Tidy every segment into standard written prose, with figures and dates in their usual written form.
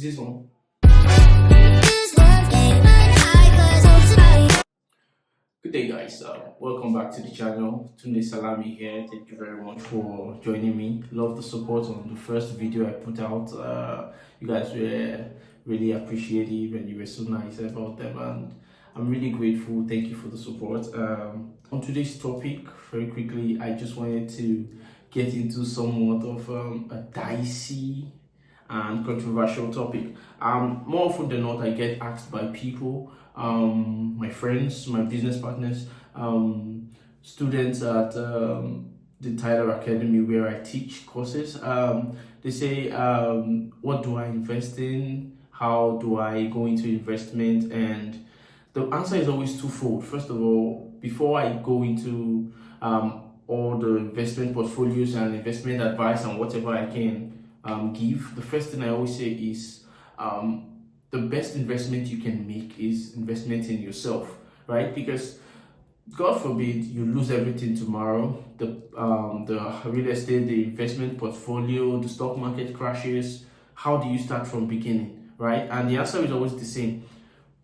Is this on? Good day, guys. Welcome back to the channel. Tunde Salami here. Thank you very much for joining me. Love the support on the first video I put out. You guys were really appreciative and you were so nice about them, and I'm really grateful. Thank you for the support. On today's topic, very quickly, I just wanted to get into somewhat of a dicey and controversial topic. More often than not, I get asked by people, my friends, my business partners, students at the Tyler Academy where I teach courses. They say, what do I invest in? How do I go into investment? And the answer is always twofold. First of all, before I go into all the investment portfolios and investment advice and whatever I can give, the first thing I always say is the best investment you can make is investment in yourself, right? Because God forbid you lose everything tomorrow, the real estate, the investment portfolio, the stock market crashes. How do you start from beginning, right? And the answer is always the same.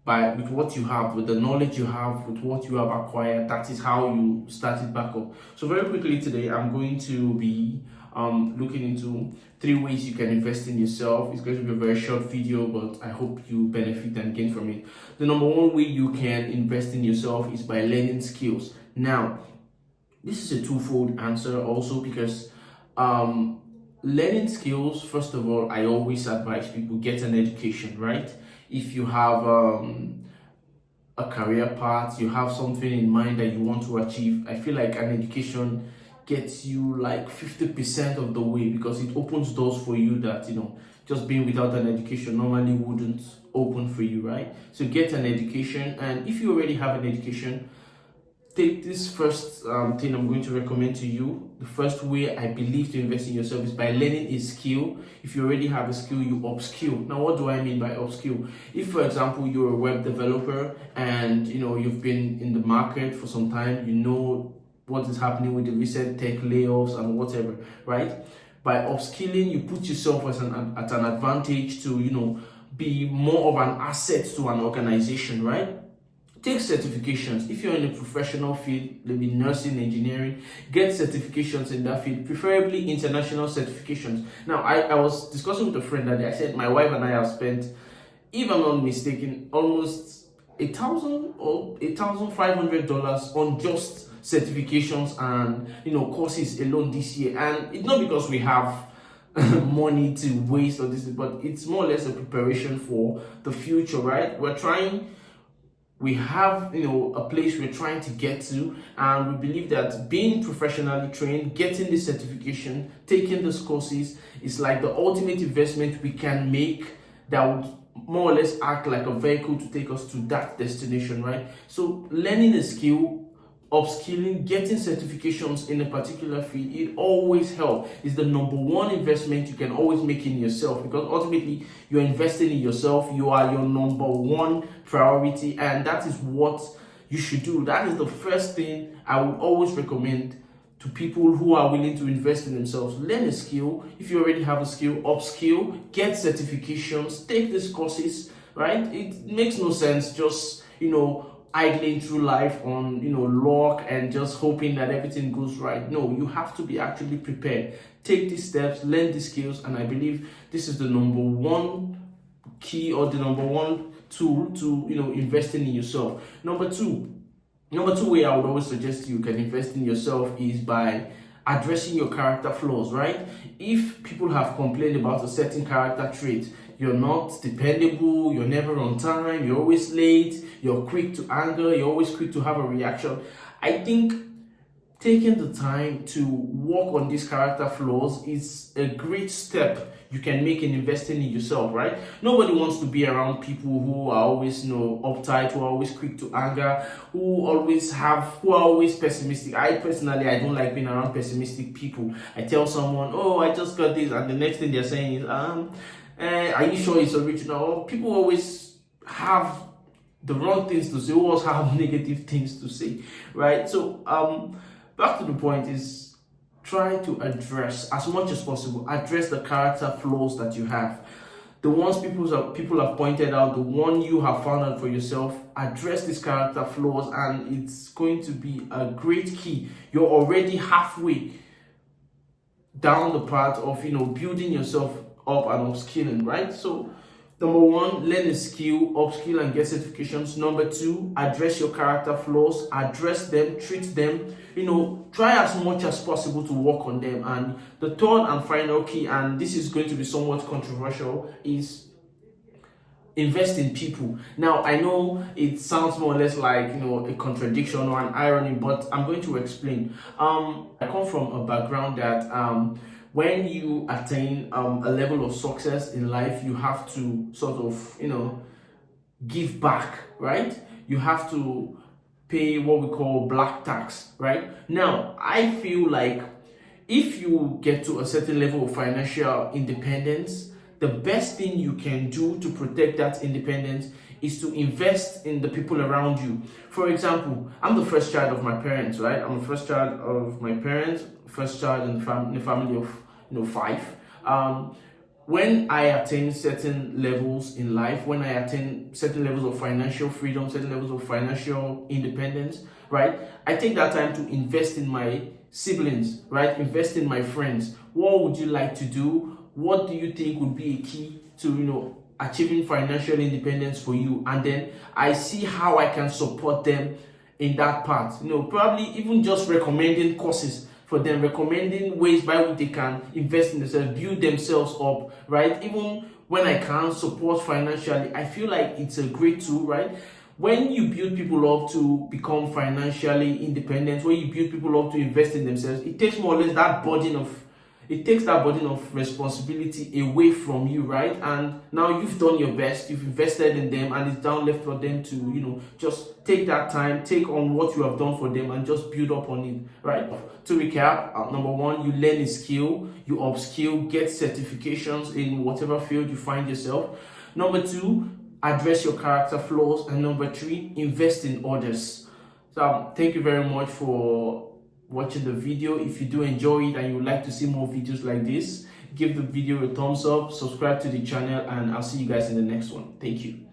With what you have, with the knowledge you have, with what you have acquired, that is how you start it back up. So very quickly today, I'm going to be looking into 3 ways you can invest in yourself. It's going to be a very short video, but I hope you benefit and gain from it. The number 1 way you can invest in yourself is by learning skills. Now, this is a twofold answer also, because learning skills, first of all, I always advise people get an education, right? If you have a career path, you have something in mind that you want to achieve, I feel like an education gets you like 50% of the way, because it opens doors for you that, just being without an education normally wouldn't open for you, right? So get an education, and if you already have an education, take this first thing I'm going to recommend to you. The first way I believe to invest in yourself is by learning a skill. If you already have a skill, you upskill. Now, what do I mean by upskill? If, for example, you're a web developer and you've been in the market for some time, you know what is happening with the recent tech layoffs and whatever, right? By upskilling, you put yourself at an advantage to be more of an asset to an organization, right? Take certifications. If you're in a professional field, maybe nursing, engineering, get certifications in that field, preferably international certifications. Now, I was discussing with a friend that day. I said my wife and I have spent, if I'm not mistaken, almost $1,000 or $1,500 on just certifications and courses alone this year. And it's not because we have money to waste or this, but it's more or less a preparation for the future, right? We have a place we're trying to get to, and we believe that being professionally trained, getting the certification, taking these courses is like the ultimate investment we can make that would more or less act like a vehicle to take us to that destination, right? So learning a skill, upskilling, getting certifications in a particular field, it always helps. It's the number 1 investment you can always make in yourself, because ultimately you're investing in yourself. You are your number 1 priority, and that is what you should do. That is the first thing I would always recommend to people who are willing to invest in themselves. Learn a skill. If you already have a skill, upskill, get certifications, take these courses, right? It makes no sense just idling through life on luck and just hoping that everything goes right. No, you have to be actually prepared. Take these steps, learn these skills, and I believe this is the number 1 key, or the number 1 tool to investing in yourself. Number two way I would always suggest you can invest in yourself is by addressing your character flaws, right? If people have complained about a certain character trait, you're not dependable, you're never on time, you're always late, you're quick to anger, you're always quick to have a reaction, I think taking the time to work on these character flaws is a great step you can make in investing in yourself, right? Nobody wants to be around people who are always uptight, who are always quick to anger, who are always pessimistic. I personally, I don't like being around pessimistic people. I tell someone, oh, I just got this, and the next thing they're saying is, are you sure it's original? People always have the wrong things to say, who always have negative things to say, right? So back to the point is, try to address as much as possible, address the character flaws that you have. the ones people have pointed out, the one you have found out for yourself. Address these character flaws, and it's going to be a great key. You're already halfway down the path of building yourself up and upskilling, right? So number one, learn a skill, upskill and get certifications. Number two, address your character flaws, address them, treat them, try as much as possible to work on them. And the third and final key, and this is going to be somewhat controversial, is invest in people. Now, I know it sounds more or less like a contradiction or an irony, but I'm going to explain. I come from a background that when you attain a level of success in life, you have to sort of give back, right? You have to pay what we call black tax, right? Now, I feel like if you get to a certain level of financial independence, the best thing you can do to protect that independence is to invest in the people around you. For example, I'm the first child of my parents, right? I'm the first child of my parents, first child in the family of 5. When I attain certain levels in life, when I attain certain levels of financial freedom, certain levels of financial independence, right, I take that time to invest in my siblings, right? Invest in my friends. What would you like to do? What do you think would be a key to achieving financial independence for you? And then I see how I can support them in that part. Probably even just recommending courses for them, recommending ways by which they can invest in themselves, build themselves up, right? Even when I can't support financially, I feel like it's a great tool, right? When you build people up to become financially independent, when you build people up to invest in themselves, it takes more or less that burden of responsibility away from you, right? And now you've done your best, you've invested in them, and it's down left for them to just take that time, take on what you have done for them, and just build up on it, right? To recap, number one, you learn a skill, you upskill, get certifications in whatever field you find yourself. Number two, address your character flaws. And number three, invest in others. So thank you very much for watching the video. If you do enjoy it and you would like to see more videos like this, give the video a thumbs up, subscribe to the channel, and I'll see you guys in the next one. Thank you.